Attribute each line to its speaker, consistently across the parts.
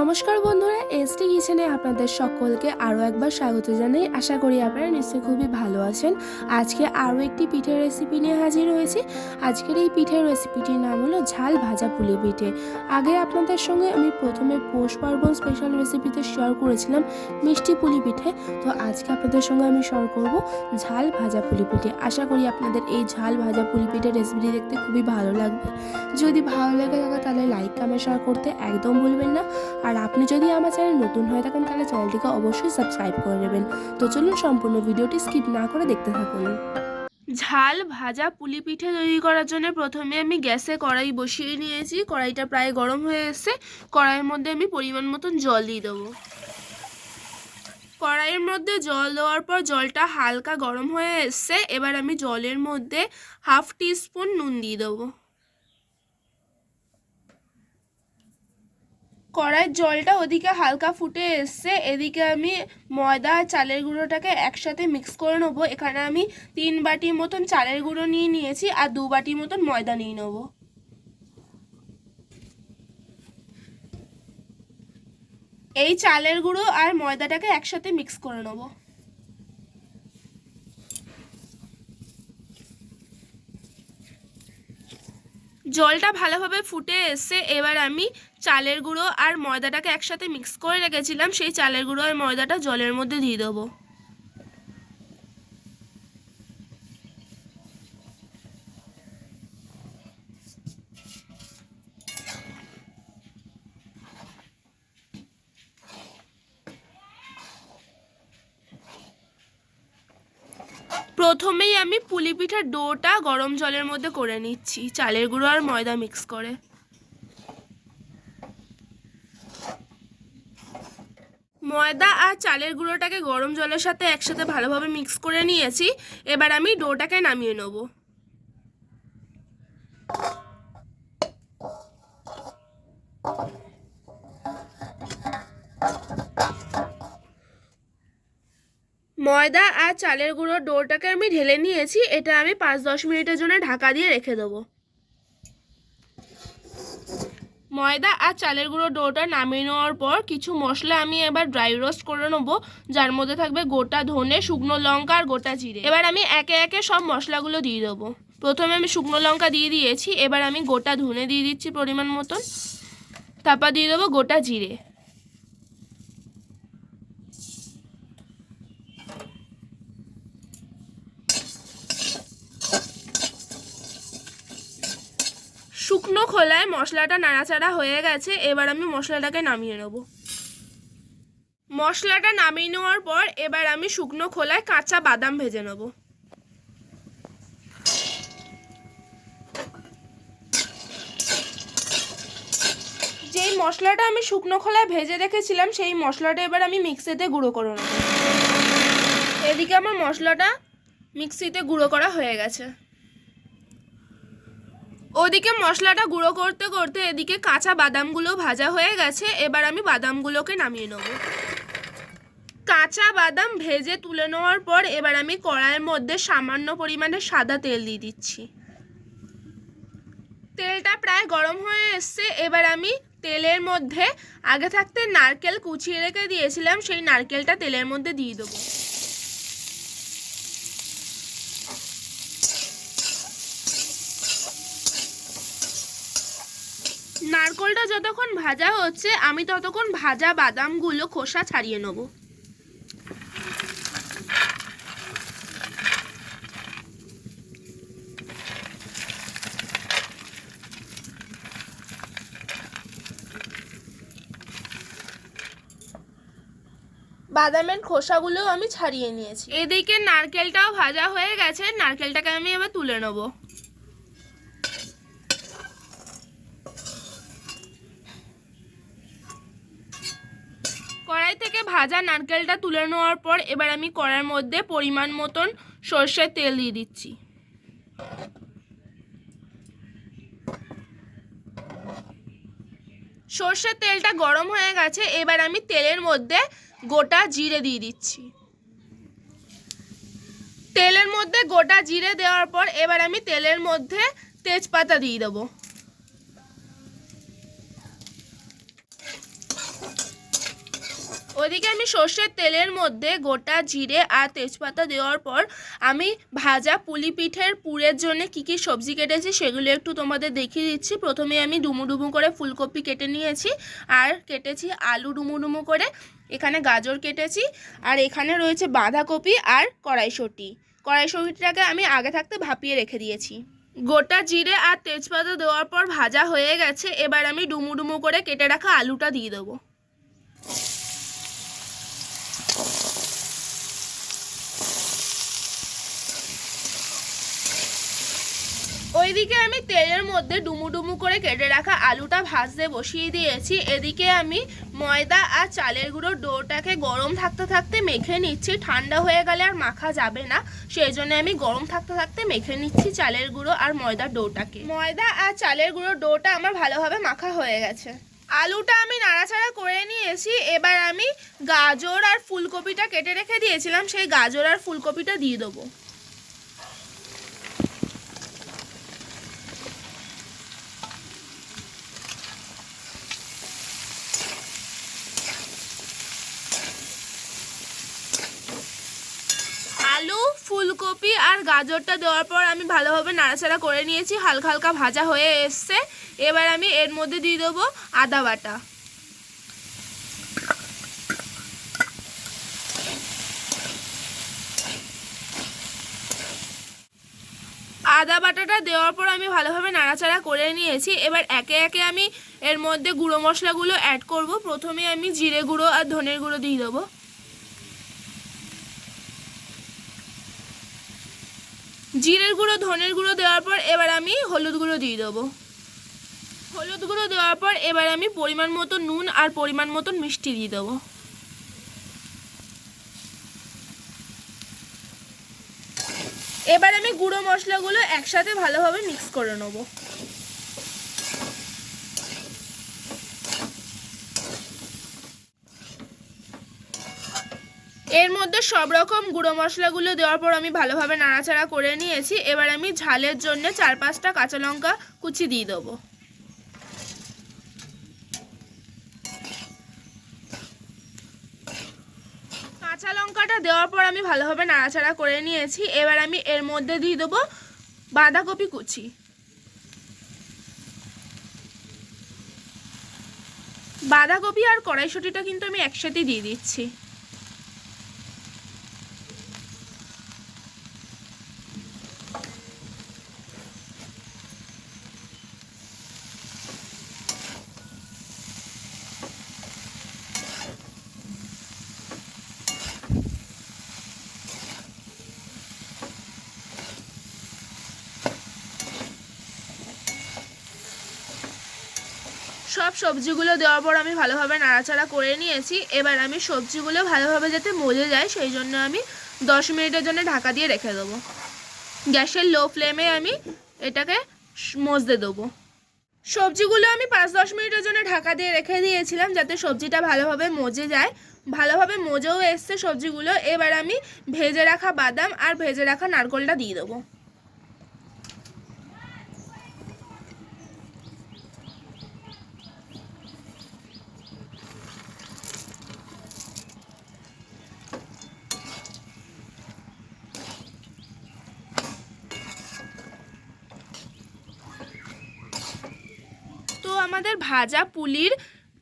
Speaker 1: নমস্কার বন্ধুরা, এসটি কিচেনে আপনাদের সকলকে আরও একবার স্বাগত জানাই। আশা করি আপনারা নিশ্চয়ই খুবই ভালো আছেন। আজকে আরও একটি পিঠের রেসিপি নিয়ে হাজির হয়েছি। আজকের এই পিঠের রেসিপিটির নাম হলো ঝাল ভাজা পুলি পিঠে। আগে আপনাদের সঙ্গে আমি প্রথমে পৌষ পার্বণ স্পেশাল রেসিপিতে শেয়ার করেছিলাম মিষ্টি পুলি পিঠে। তো আজকে আপনাদের সঙ্গে আমি শেয়ার করব ঝাল ভাজা পুলি পিঠে। আশা করি আপনাদের এই ঝাল ভাজা পুলি পিঠের রেসিপিটি দেখতে খুবই ভালো লাগবে। যদি ভালো লেগে থাকে তাহলে লাইক কমেন্ট শেয়ার করতে একদম ভুলবেন না। আর আপনি যদি আমার চ্যানেল নতুন হয়ে থাকেন তাহলে চ্যানেলটিকে অবশ্যই সাবস্ক্রাইব করে নেবেন। তো চলুন সম্পূর্ণ ভিডিওটি স্কিপ না করে দেখতে থাকুন। ঝাল ভাজা পুলি পিঠে তৈরি করার জন্য প্রথমে আমি গ্যাসে কড়াই বসিয়ে নিয়েছি। কড়াইটা প্রায় গরম হয়ে এসেছে। কড়াইয়ের মধ্যে আমি পরিমাণ মতন জল দিয়ে দেবো। কড়াইয়ের মধ্যে জল দেওয়ার পর জলটা হালকা গরম হয়ে এসছে। এবার আমি জলের মধ্যে হাফ টিস্পুন নুন দিয়ে দেবো। কড়াইয়ের জলটা ওদিকে হালকা ফুটে এসছে। এদিকে আমি ময়দা আর চালের গুঁড়োটাকে একসাথে মিক্স করে নেবো। এখানে আমি 3 বাটি মতন চালের গুঁড়ো নিয়ে নিয়েছি আর 2 বাটি মতন ময়দা নিয়ে নেবো। এই চালের গুঁড়ো আর ময়দাটাকে একসাথে মিক্স করে নেবো। জলটা ভালোভাবে ফুটে এসছে। এবার আমি চালের গুঁড়ো আর ময়দাটাকে একসাথে মিক্স করে রেখেছিলাম, সেই চালের গুঁড়ো আর ময়দাটা জলের মধ্যে দিয়ে দেবো। প্রথমেই আমি পুলি পিঠার ডোটা গরম জলের মধ্যে করে নিচ্ছি, চালের গুঁড়ো আর ময়দা মিক্স করে। ময়দা আর চালের গুঁড়োটাকে গরম জলের সাথে একসাথে ভালোভাবে মিক্স করে নিয়েছি। এবার আমি ডোটাকে নামিয়ে নেব। ময়দা আর চালের গুঁড়োর ডোটাকে আমি ঢেলে নিয়েছি। এটা আমি 5-10 মিনিটের জন্য ঢাকা দিয়ে রেখে দেবো। ময়দা আর চালের গুঁড়ো ডোটা নামিয়ে নেওয়ার পর কিছু মশলা আমি এবার ড্রাই রোস্ট করে নেবো, যার মধ্যে থাকবে গোটা ধনে, শুকনো লঙ্কা আর গোটা জিরে। এবার আমি একে একে সব মশলাগুলো দিয়ে দেবো। প্রথমে আমি শুকনো লঙ্কা দিয়ে দিয়েছি। এবার আমি গোটা ধনে দিয়ে দিচ্ছি পরিমাণ মতন। তারপর দিয়ে দেবো গোটা জিরে। শুকনো খোলায় মশলাটা নাড়াচাড়া হয়ে গেছে। এবার আমি মশলাটাকে নামিয়ে নেব। মশলাটা নামিয়ে নেওয়ার পর এবার আমি শুকনো খোলায় কাঁচা বাদাম ভেজে নেব। যেই মশলাটা আমি শুকনো খোলায় ভেজে রেখেছিলাম সেই মশলাটা এবার আমি মিক্সিতে গুঁড়ো করে নেব। এদিকে আমার মশলাটা মিক্সিতে গুঁড়ো করা হয়ে গেছে। ওদিকে মশলাটা গুঁড়ো করতে করতে এদিকে কাঁচা বাদামগুলো ভাজা হয়ে গেছে। এবার আমি বাদামগুলোকে নামিয়ে নেব। কাঁচা বাদাম ভেজে তুলে নেওয়ার পর এবার আমি কড়াইয়ের মধ্যে সামান্য পরিমাণে সাদা তেল দিয়ে দিচ্ছি। তেলটা প্রায় গরম হয়ে এসছে। এবার আমি তেলের মধ্যে আগে থাকতে নারকেল কুচিয়ে রেখে দিয়েছিলাম, সেই নারকেলটা তেলের মধ্যে দিয়ে দেবো। নারকেলটা যতক্ষণ ভাজা হচ্ছে আমি ততক্ষণ ভাজা বাদামগুলো খোসা ছাড়িয়ে নেব। বাদামের খোসাগুলো আমি ছাড়িয়ে নিয়েছি। এদিকে নারকেলটাও ভাজা হয়ে গেছে। নারকেলটাকে আমি এবার তুলে নেব। কড়াই থেকে ভাজা নারকেলটা তুলে নেওয়ার পর এবার আমি কড়াইয়ের মধ্যে পরিমাণ মতন সরষের তেল দিয়ে দিচ্ছি। সরষের তেলটা গরম হয়ে গেছে। এবার আমি তেলের মধ্যে গোটা জিরে দিয়ে দিচ্ছি। তেলের মধ্যে গোটা জিরে দেওয়ার পর এবার আমি তেলের মধ্যে তেজপাতা দিয়ে দেবো। ওইদিকে আমি সর্ষের তেলের মধ্যে গোটা জিরে আর তেজপাতা দেওয়ার পর আমি ভাজা পুলি পিঠের পুরের জন্য কি কি সবজি কেটেছি সেগুলো একটু তোমাদের দেখিয়ে দিচ্ছি। প্রথমে আমি ডুমু ডুমু করে ফুলকপি কেটে নিয়েছি, আর কেটেছি আলু ডুমু ডুমু করে, এখানে গাজর কেটেছি, আর এখানে রয়েছে বাঁধাকপি আর কড়াইশুঁটিটাকে আমি আগে থাকতে ভাপিয়ে রেখে দিয়েছি। গোটা জিরে আর তেজপাতা দেওয়ার পর ভাজা হয়ে গেছে, এবার আমি ডুমু ডুমু করে কেটে রাখা আলুটা দিয়ে দেবো। ওইদিকে আমি তেলের মধ্যে ডুমু ডুমু করে কেটে রাখা আলুটা ভাজতে বসিয়ে দিয়েছি। এদিকে আমি ময়দা আর চালের গুঁড়ো ডোটাকে গরম থাকতে থাকতে মেখে নিচ্ছি, ঠান্ডা হয়ে গেলে আর মাখা যাবে না, সেই জন্য আমি গরম থাকতে থাকতে মেখে নিচ্ছি চালের গুঁড়ো আর ময়দার ডোটাকে। ময়দা আর চালের গুঁড়ো ডোটা আমার ভালোভাবে মাখা হয়ে গেছে। আলুটা আমি নাড়াচাড়া করে নিয়েছি, এবার আমি গাজর আর ফুলকপিটা কেটে রেখে দিয়েছিলাম, সেই গাজর আর ফুলকপিটা দিয়ে দেবো। আলু, ফুলকপি আর গাজরটা দেওয়ার পর আমি ভালোভাবে নাড়াচাড়া করে নিয়েছি, হালকা হালকা ভাজা হয়ে এসছে। এবার আমি এর মধ্যে দিয়ে দেবো আদা বাটা। আদা বাটাটা দেওয়ার পর আমি ভালোভাবে নাড়াচাড়া করে নিয়েছি। এবার একে একে আমি এর মধ্যে গুঁড়ো মশলাগুলো অ্যাড করব। প্রথমে আমি জিরে গুঁড়ো আর ধনের গুঁড়ো দিয়ে দেবো। জিরের গুঁড়ো ধনের গুঁড়ো দেওয়ার পর এবার আমি হলুদ গুঁড়ো দিয়ে দেবো। হলুদ গুঁড়ো দেওয়ার পর এবার আমি পরিমাণ মতো নুন আর পরিমাণ মতো মিষ্টি দিয়ে দেবো। এবার আমি গুঁড়ো মশলাগুলো একসাথে ভালোভাবে মিক্স করে নেব। এর মধ্যে সব রকম গুঁড়ো মশলাগুলো দেওয়ার পর আমি ভালোভাবে নাড়াচাড়া করে নিয়েছি। এবার আমি ঝালের জন্য 4-5টা কাঁচা লঙ্কা কুচি দিয়ে দেবো। কাঁচা লঙ্কাটা দেওয়ার পর আমি ভালোভাবে নাড়াচাড়া করে নিয়েছি। এবার আমি এর মধ্যে দিয়ে দেবো বাঁধাকপি কুচি। বাঁধাকপি আর কড়াইশুঁটিটা কিন্তু আমি একসাথে দিয়ে দিচ্ছি। সব সবজিগুলো দেওয়ার পর আমি ভালোভাবে নাড়াচাড়া করে নিয়েছি। এবার আমি সবজিগুলো ভালোভাবে যাতে মজে যায় সেই জন্য আমি 10 মিনিটের জন্য ঢাকা দিয়ে রেখে দেবো। গ্যাসের লো ফ্লেমে আমি এটাকে মজতে দেবো। সবজিগুলো আমি 5-10 মিনিটের জন্য ঢাকা দিয়ে রেখে দিয়েছিলাম যাতে সবজিটা ভালোভাবে মজে যায়। ভালোভাবে মজেও এসছে সবজিগুলো। এবার আমি ভেজে রাখা বাদাম আর ভেজে রাখা নারকেলটা দিয়ে দেবো। তো আমাদের ভাজা পুলির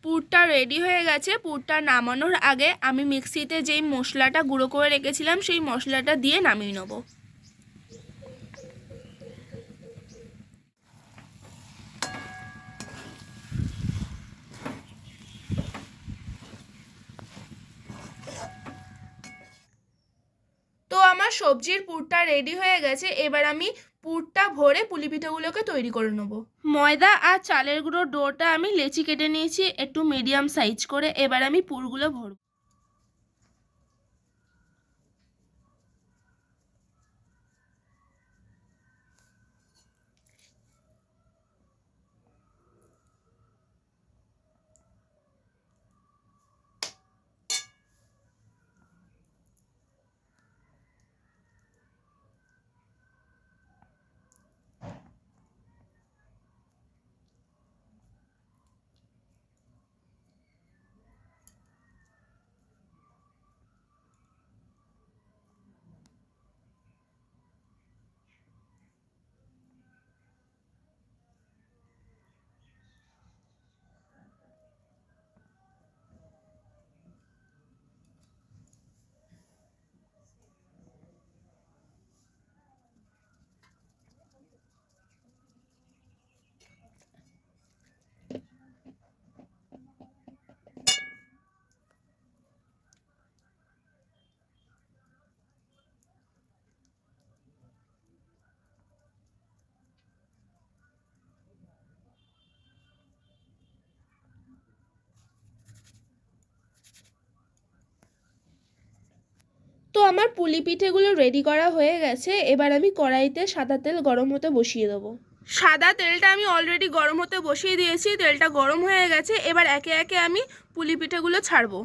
Speaker 1: পুরটা রেডি হয়ে গেছে। পুরটা নামানোর আগে আমি মিক্সিতে যেই মশলাটা গুঁড়ো করে রেখেছিলাম সেই মশলাটা দিয়ে নামিয়ে নেব। তো আমার সবজির পুরটা রেডি হয়ে গেছে। এবার আমি পুরটা ভরে পুলি পিঠেগুলোকে তৈরি করে নেব। ময়দা আর চালের গুঁড়োর ডোটা আমি লেচি কেটে নিয়েছি একটু মিডিয়াম সাইজ করে। এবার আমি পুরগুলো ভরব। আমার পুলি পিঠেগুলো রেডি করা হয়ে গেছে। এবার আমি কড়াইতে সাদা তেল গরম হতে বসিয়ে দেবো। সাদা তেলটা আমি অলরেডি গরম হতে বসিয়ে দিয়েছি। তেলটা গরম হয়ে গেছে। এবার একে একে আমি পুলি পিঠেগুলো ছাড়বো।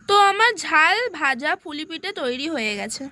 Speaker 1: তো আমার ঝাল ভাজা পুলি পিঠে তৈরি হয়ে গেছে।